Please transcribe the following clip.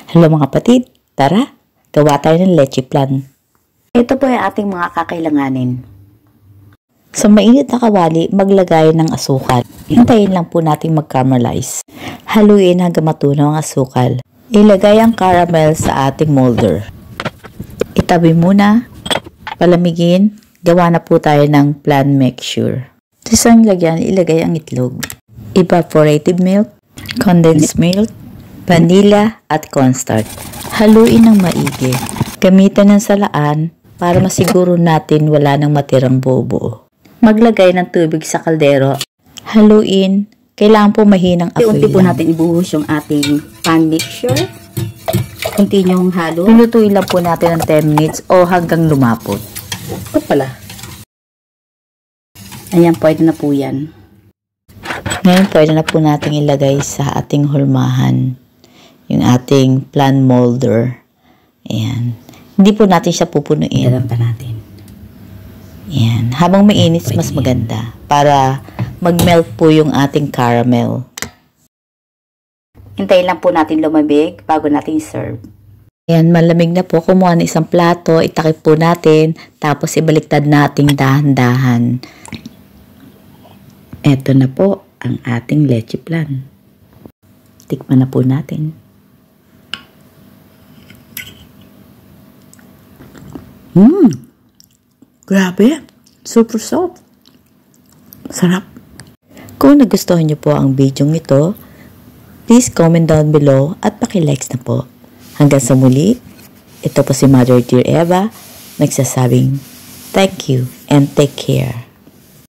Hello mga kapatid, tara, gawa tayo ng leche flan. Ito po ay ating mga kakailanganin. Sa mainit na kawali, maglagay ng asukal. Hintayin lang po natin mag-caramelize. Haluin hanggang matunaw ang asukal. Ilagay ang caramel sa ating molder. Itabi muna, palamigin, gawa na po tayo ng flan mixture. Sa isang lagyan, ilagay ang itlog, evaporated milk, condensed milk, vanilla at cornstarch. Haluin ng maigi. Gamitan ng salaan para masiguro natin wala nang matirang buo-buo. Maglagay ng tubig sa kaldero. Haluin. Kailangan po mahinang apoy Unti po natin ibuhos yung ating pan mixture. Continue yung halo. Pinutuin lang po natin ng 10 minutes o hanggang lumapot. Ito pala. Ayan, pwede na po yan. Ngayon, pwede na po natin ilagay sa ating hulmahan yung ating flan molder. Ayan. Hindi po natin siya pupunuin. Dalam pa natin. Ayan. Habang mainit, mas maganda. Para mag-melt po yung ating caramel. Hintayin lang po natin lumabig bago natin serve. Ayan, malamig na po. Kumuha ng isang plato, itakip po natin, tapos ibaliktad nating dahan-dahan. Eto na po ang ating leche flan. Tikman na po natin. Grabe. Super soft. Sarap. Kung nagustuhan niyo po ang video ito, please comment down below at paki-likes na po. Hanggang sa muli, ito po si Mother Dear Eva, nagsasabing thank you and take care.